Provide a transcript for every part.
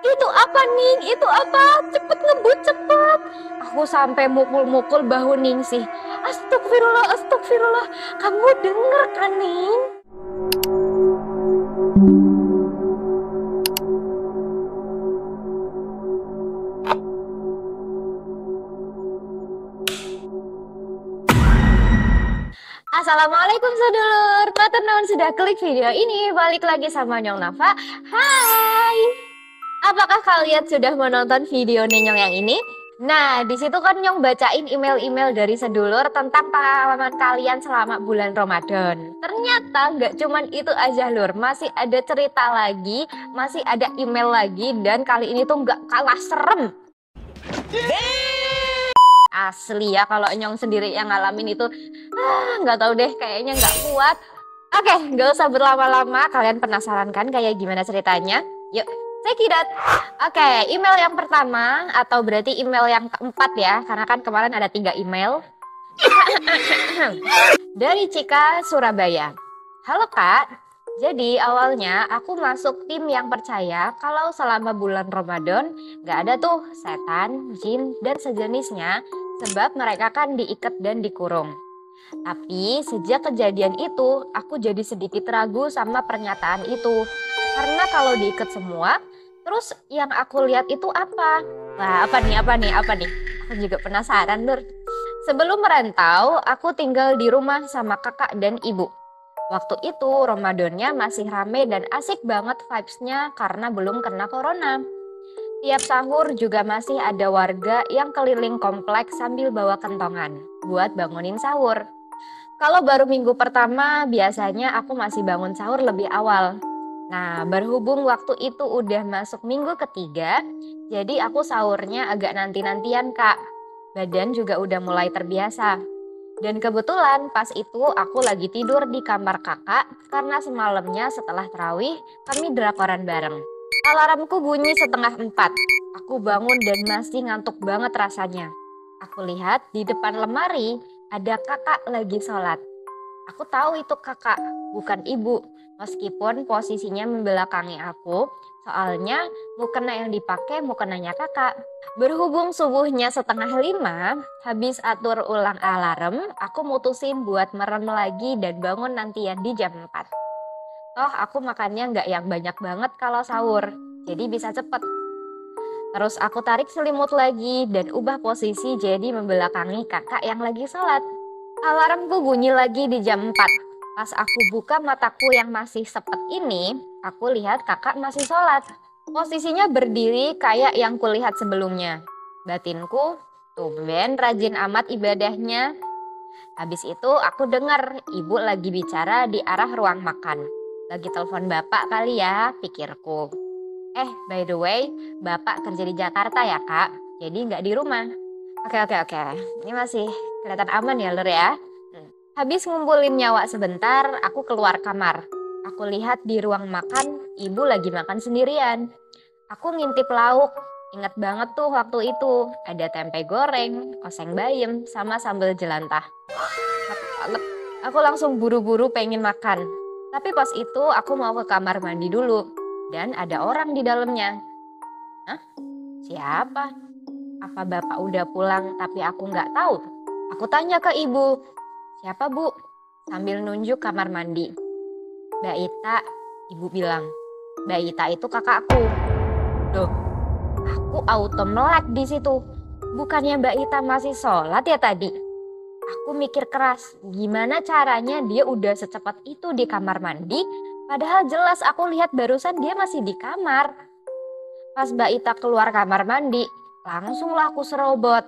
Itu apa Ning? Itu apa? Cepet ngebut cepet. Aku sampai mukul-mukul bahu Ningsih. Astagfirullah, astagfirullah. Kamu denger kan Ning? Assalamualaikum sedulur. Matur nuwun sudah klik video ini. Balik lagi sama Nyong Nafa. Hai. Apakah kalian sudah menonton video Nyong yang ini? Nah, di situ kan Nyong bacain email-email dari sedulur tentang pengalaman kalian selama bulan Ramadan. Ternyata nggak cuman itu aja lur, masih ada cerita lagi, masih ada email lagi, dan kali ini tuh nggak kalah serem. Asli ya, kalau Nyong sendiri yang ngalamin itu nggak tahu deh, kayaknya nggak kuat. Oke, nggak usah berlama-lama. Kalian penasaran kan kayak gimana ceritanya? Yuk, check it out. Oke, email yang pertama, atau berarti email yang keempat ya, karena kan kemarin ada 3 email. Dari Cika, Surabaya. Halo Kak, jadi awalnya aku masuk tim yang percaya kalau selama bulan Ramadan nggak ada tuh setan, jin, dan sejenisnya, sebab mereka kan diikat dan dikurung. Tapi sejak kejadian itu, aku jadi sedikit ragu sama pernyataan itu. Karena kalau diikat semua, terus yang aku lihat itu apa? Wah, apa nih? Aku juga penasaran, Nur. Sebelum merantau, aku tinggal di rumah sama kakak dan ibu. Waktu itu Ramadannya masih rame dan asik banget vibes-nya karena belum kena corona. Tiap sahur juga masih ada warga yang keliling kompleks sambil bawa kentongan buat bangunin sahur. Kalau baru minggu pertama biasanya aku masih bangun sahur lebih awal. Nah, berhubung waktu itu udah masuk minggu ketiga, jadi aku sahurnya agak nanti-nantian Kak. Badan juga udah mulai terbiasa. Dan kebetulan pas itu aku lagi tidur di kamar kakak karena semalamnya setelah tarawih kami drakoran bareng. Alarmku bunyi 3:30. Aku bangun dan masih ngantuk banget rasanya. Aku lihat di depan lemari ada kakak lagi sholat. Aku tahu itu kakak, bukan ibu. Meskipun posisinya membelakangi aku, soalnya mukena yang dipakai mukenanya kakak. Berhubung subuhnya 4:30, habis atur ulang alarm, aku mutusin buat merem lagi dan bangun nantian di jam 4. Toh aku makannya nggak yang banyak banget kalau sahur, jadi bisa cepet. Terus aku tarik selimut lagi dan ubah posisi jadi membelakangi kakak yang lagi sholat. Alarmku bunyi lagi di jam 4. Pas aku buka mataku yang masih sepet ini, aku lihat kakak masih sholat. Posisinya berdiri kayak yang kulihat sebelumnya. Batinku, tumben rajin amat ibadahnya. Habis itu aku dengar ibu lagi bicara di arah ruang makan. Lagi telepon bapak kali ya, pikirku. By the way, bapak kerja di Jakarta ya kak, jadi nggak di rumah. Oke. Ini masih kelihatan aman ya lur ya. Habis ngumpulin nyawa sebentar, aku keluar kamar. Aku lihat di ruang makan, ibu lagi makan sendirian. Aku ngintip lauk. Ingat banget tuh waktu itu, ada tempe goreng, oseng bayem, sama sambal jelantah. Mantap banget. Aku langsung buru-buru pengen makan. Tapi pas itu aku mau ke kamar mandi dulu. Dan ada orang di dalamnya. Hah? Siapa? Apa bapak udah pulang tapi aku nggak tahu? Aku tanya ke ibu. Siapa bu? Sambil nunjuk kamar mandi. Mbak Ita, ibu bilang. Mbak Ita itu kakakku. Loh, aku auto melek di situ. Bukannya Mbak Ita masih sholat ya tadi? Aku mikir keras, gimana caranya dia udah secepat itu di kamar mandi, padahal jelas aku lihat barusan dia masih di kamar. Pas Mbak Ita keluar kamar mandi, langsunglah aku serobot.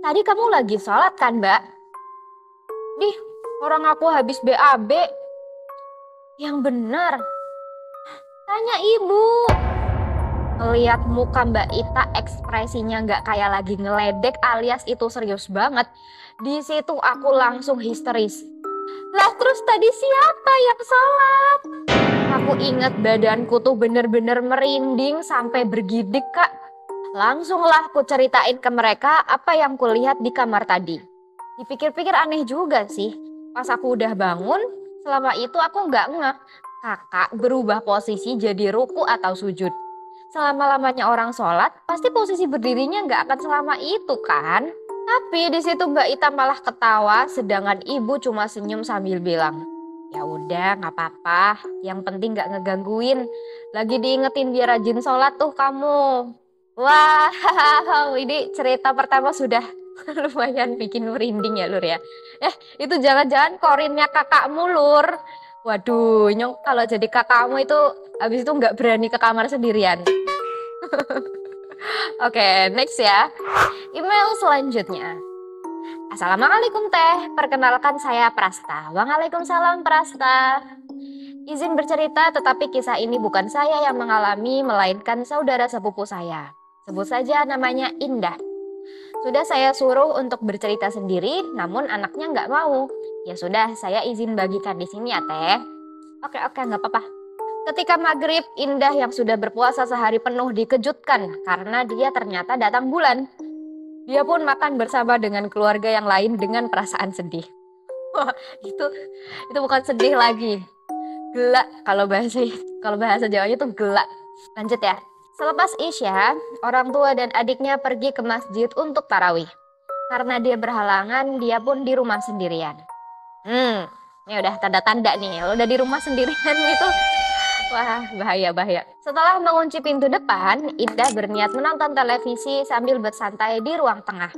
Tadi kamu lagi sholat kan Mbak? Dih, orang aku habis BAB. Yang benar. Tanya ibu. Ngeliat muka Mbak Ita ekspresinya nggak kayak lagi ngeledek alias itu serius banget. Di situ aku langsung histeris. Lah terus tadi siapa yang sholat? Aku inget badanku tuh bener-bener merinding sampai bergidik kak. Langsunglah aku ceritain ke mereka apa yang kulihat di kamar tadi. Dipikir-pikir aneh juga sih. Pas aku udah bangun, selama itu aku nggak ngeh. Kakak berubah posisi jadi ruku atau sujud. Selama-lamanya orang sholat, pasti posisi berdirinya nggak akan selama itu kan? Tapi di situ Mbak Ita malah ketawa, sedangkan ibu cuma senyum sambil bilang, ya udah nggak apa-apa, yang penting nggak ngegangguin. Lagi diingetin biar rajin sholat tuh kamu. Wah, ini cerita pertama sudah lumayan bikin merinding ya Lur ya. Itu jangan-jangan korinnya kakakmu Lur. Waduh, nyong kalau jadi kakakmu itu habis itu nggak berani ke kamar sendirian. Oke, next ya. Email selanjutnya. Assalamualaikum Teh, perkenalkan saya Prasta. Waalaikumsalam Prasta. Izin bercerita, tetapi kisah ini bukan saya yang mengalami, melainkan saudara sepupu saya. Sebut saja namanya Indah. Sudah saya suruh untuk bercerita sendiri, namun anaknya nggak mau. Ya sudah, saya izin bagikan di sini ya Teh. Oke, nggak apa-apa. Ketika maghrib, Indah yang sudah berpuasa sehari penuh dikejutkan karena dia ternyata datang bulan. Dia pun makan bersama dengan keluarga yang lain dengan perasaan sedih. Wah, itu bukan sedih lagi. Gelak kalau bahasa Jawanya itu gelak. Lanjut ya. Selepas Isya, orang tua dan adiknya pergi ke masjid untuk tarawih. Karena dia berhalangan, dia pun di rumah sendirian. Ini udah tanda-tanda nih, lo udah di rumah sendirian itu. Wah, bahaya. Setelah mengunci pintu depan, Indah berniat menonton televisi sambil bersantai di ruang tengah.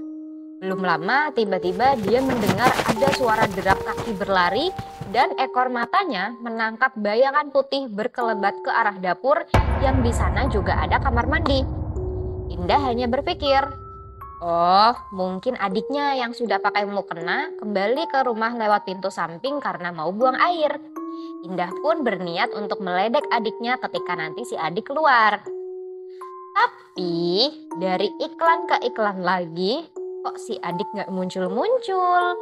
Belum lama, tiba-tiba dia mendengar ada suara derap kaki berlari dan ekor matanya menangkap bayangan putih berkelebat ke arah dapur yang di sana juga ada kamar mandi. Indah hanya berpikir, oh, mungkin adiknya yang sudah pakai mukena kembali ke rumah lewat pintu samping karena mau buang air. Indah pun berniat untuk meledek adiknya ketika nanti si adik keluar. Tapi dari iklan ke iklan lagi, kok si adik gak muncul-muncul?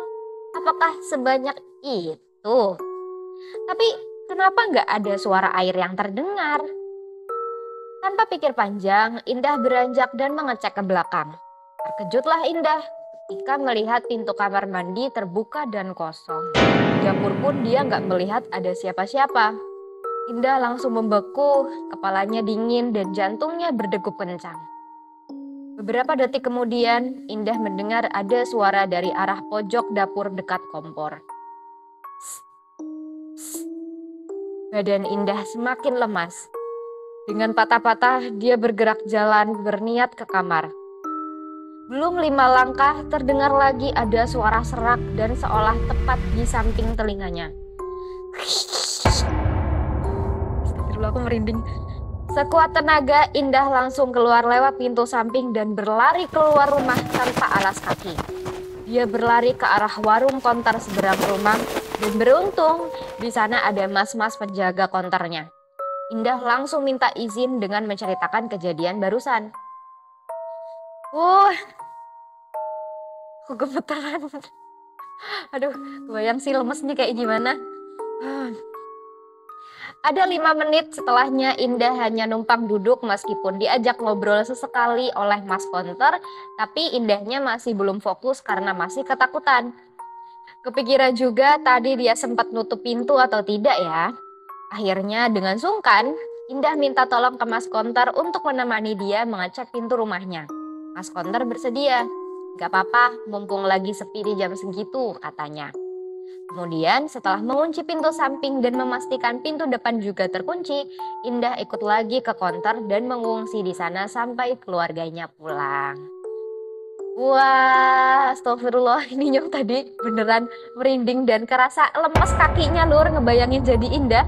Apakah sebanyak itu? Tapi kenapa gak ada suara air yang terdengar? Tanpa pikir panjang, Indah beranjak dan mengecek ke belakang. Terkejutlah Indah ketika melihat pintu kamar mandi terbuka dan kosong. Di dapur pun dia nggak melihat ada siapa-siapa. Indah langsung membeku, kepalanya dingin dan jantungnya berdegup kencang. Beberapa detik kemudian, Indah mendengar ada suara dari arah pojok dapur dekat kompor. Badan Indah semakin lemas. Dengan patah-patah, dia bergerak jalan berniat ke kamar. Belum 5 langkah, terdengar lagi ada suara serak dan seolah tepat di samping telinganya. Astagfirullah, aku merinding. Sekuat tenaga, Indah langsung keluar lewat pintu samping dan berlari keluar rumah tanpa alas kaki. Dia berlari ke arah warung konter seberang rumah dan beruntung di sana ada mas-mas penjaga konternya. Indah langsung minta izin dengan menceritakan kejadian barusan. Aku gemeteran. Aduh, kebayang sih lemesnya kayak gimana. Ada 5 menit setelahnya Indah hanya numpang duduk meskipun diajak ngobrol sesekali oleh mas konter, tapi Indahnya masih belum fokus karena masih ketakutan. Kepikiran juga tadi dia sempat nutup pintu atau tidak ya. Akhirnya dengan sungkan, Indah minta tolong ke mas konter untuk menemani dia mengecek pintu rumahnya. Mas konter bersedia. Gak apa-apa, mumpung lagi sepi di jam segitu, katanya. Kemudian setelah mengunci pintu samping dan memastikan pintu depan juga terkunci, Indah ikut lagi ke konter dan mengungsi di sana sampai keluarganya pulang. Wah, astagfirullah, ini nyok tadi beneran merinding dan kerasa lemes kakinya Lur, ngebayangin jadi Indah.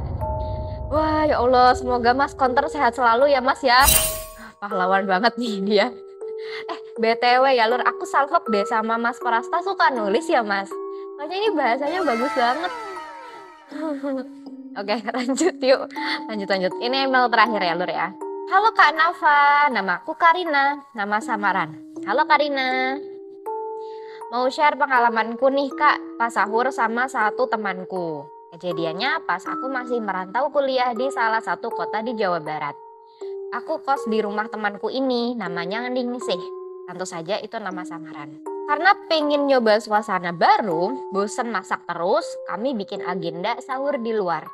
Wah, ya Allah, semoga mas konter sehat selalu ya mas ya. Pahlawan banget nih dia. BTW ya Lur, aku salvok deh sama Mas Prasta, suka nulis ya Mas. Soalnya ini bahasanya bagus banget. Oke, lanjut yuk. Lanjut. Ini email terakhir ya Lur ya. Halo Kak Nafa, nama aku Karina, nama samaran. Halo Karina. Mau share pengalamanku nih Kak, pas sahur sama satu temanku. Kejadiannya pas aku masih merantau kuliah di salah satu kota di Jawa Barat. Aku kos di rumah temanku ini, namanya Ningsih. Tentu saja itu nama samaran. Karena pengen nyoba suasana baru, bosen masak terus, kami bikin agenda sahur di luar.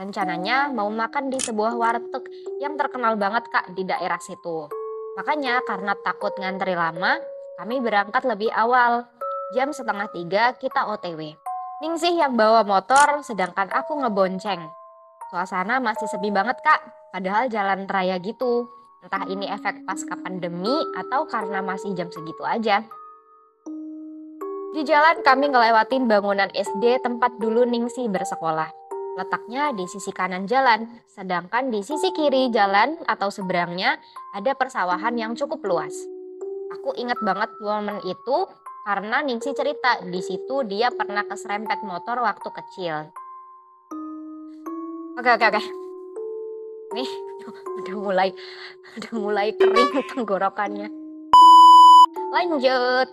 Rencananya mau makan di sebuah warteg yang terkenal banget Kak di daerah situ. Makanya karena takut ngantri lama, kami berangkat lebih awal. Jam setengah 3 kita OTW. Ningsih yang bawa motor, sedangkan aku ngebonceng. Suasana masih sepi banget Kak, padahal jalan raya gitu. Entah ini efek pasca pandemi atau karena masih jam segitu aja. Di jalan kami ngelewatin bangunan SD tempat dulu Ningsih bersekolah. Letaknya di sisi kanan jalan, sedangkan di sisi kiri jalan atau seberangnya ada persawahan yang cukup luas. Aku ingat banget momen itu karena Ningsih cerita di situ dia pernah keserempet motor waktu kecil. Oke. Nih, udah mulai kering tenggorokannya. Lanjut.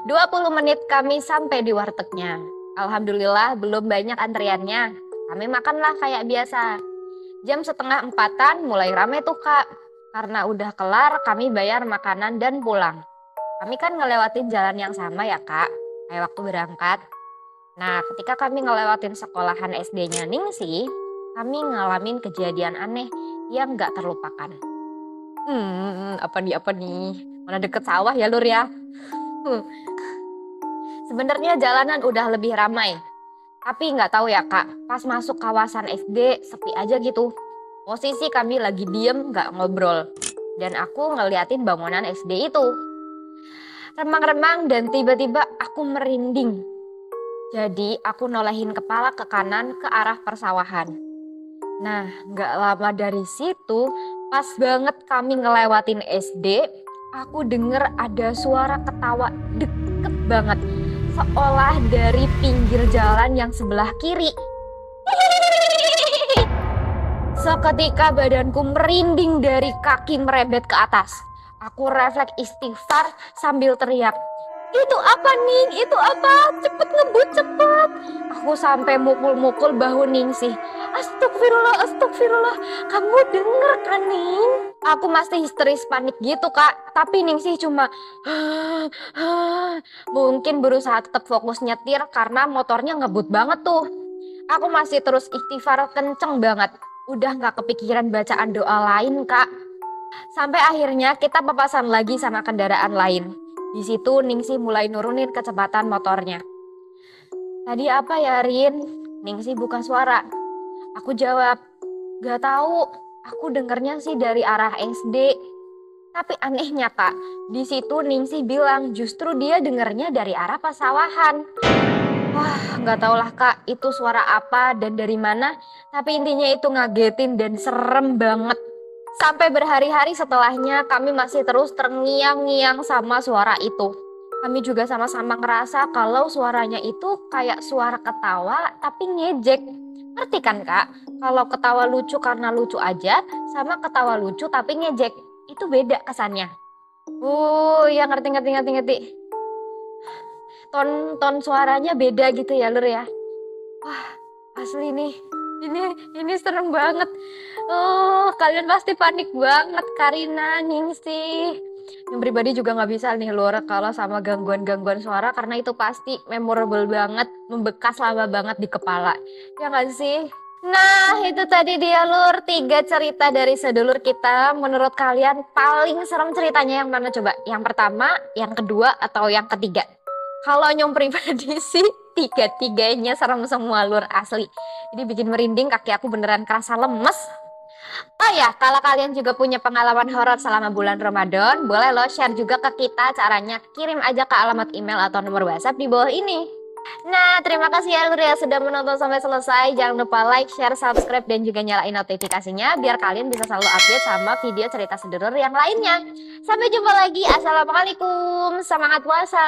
20 menit kami sampai di wartegnya. Alhamdulillah belum banyak antriannya. Kami makanlah kayak biasa. Jam setengah 4-an mulai rame tuh Kak. Karena udah kelar kami bayar makanan dan pulang. Kami kan ngelewatin jalan yang sama ya Kak, kayak waktu berangkat. Nah ketika kami ngelewatin sekolahan SD-nya Ningsih, kami ngalamin kejadian aneh yang gak terlupakan. Apa nih? Mana deket sawah ya Lur ya? Sebenarnya jalanan udah lebih ramai. Tapi nggak tahu ya Kak, pas masuk kawasan SD sepi aja gitu. Posisi kami lagi diem nggak ngobrol. Dan aku ngeliatin bangunan SD itu. Remang-remang dan tiba-tiba aku merinding. Jadi aku nolehin kepala ke kanan ke arah persawahan. Nah nggak lama dari situ, pas banget kami ngelewatin SD, aku denger ada suara ketawa deket banget. Seolah dari pinggir jalan yang sebelah kiri. Seketika badanku merinding dari kaki merembet ke atas. Aku refleks istighfar sambil teriak. Itu apa Ning? Itu apa? Cepet ngebut cepet. Aku sampai mukul-mukul bahu Ningsih. Astagfirullah. Kamu denger kan Ning? Aku masih histeris panik gitu Kak. Tapi Ningsih cuma mungkin berusaha tetap fokus nyetir karena motornya ngebut banget tuh. Aku masih terus istighfar kenceng banget. Udah gak kepikiran bacaan doa lain Kak. Sampai akhirnya kita papasan lagi sama kendaraan lain. Di situ Ningsih mulai nurunin kecepatan motornya. Tadi apa ya Rin? Ningsih buka suara. Aku jawab, gak tahu. Aku dengernya sih dari arah SD. Tapi anehnya Kak, di situ Ningsih bilang justru dia dengernya dari arah persawahan. Wah, gak tau lah Kak, itu suara apa dan dari mana. Tapi intinya itu ngagetin dan serem banget. Sampai berhari-hari setelahnya kami masih terus terngiang-ngiang sama suara itu. Kami juga sama-sama ngerasa kalau suaranya itu kayak suara ketawa tapi ngejek. Ngerti kan Kak? Kalau ketawa lucu karena lucu aja sama ketawa lucu tapi ngejek. Itu beda kesannya. Ya ngerti. Ton suaranya beda gitu ya Lur ya. Wah, asli nih. Ini serem banget. Kalian pasti panik banget Karina, Ningsih. Yang pribadi juga nggak bisa nih Lur kalau sama gangguan suara karena itu pasti memorable banget, membekas lama banget di kepala. Ya nggak sih? Nah itu tadi dia Lur 3 cerita dari sedulur kita. Menurut kalian paling serem ceritanya yang mana coba? Yang pertama, yang kedua, atau yang ketiga? Kalau nyom pribadi sih 3-tiganya serem semua Lur asli. Jadi bikin merinding, kaki aku beneran kerasa lemes. Oh ya, kalau kalian juga punya pengalaman horor selama bulan Ramadan, boleh lo share juga ke kita. Caranya kirim aja ke alamat email atau nomor WhatsApp di bawah ini. Nah, terima kasih ya Lur ya sudah menonton sampai selesai. Jangan lupa like, share, subscribe, dan juga nyalain notifikasinya biar kalian bisa selalu update sama video cerita sedulur yang lainnya. Sampai jumpa lagi. Assalamualaikum. Semangat puasa.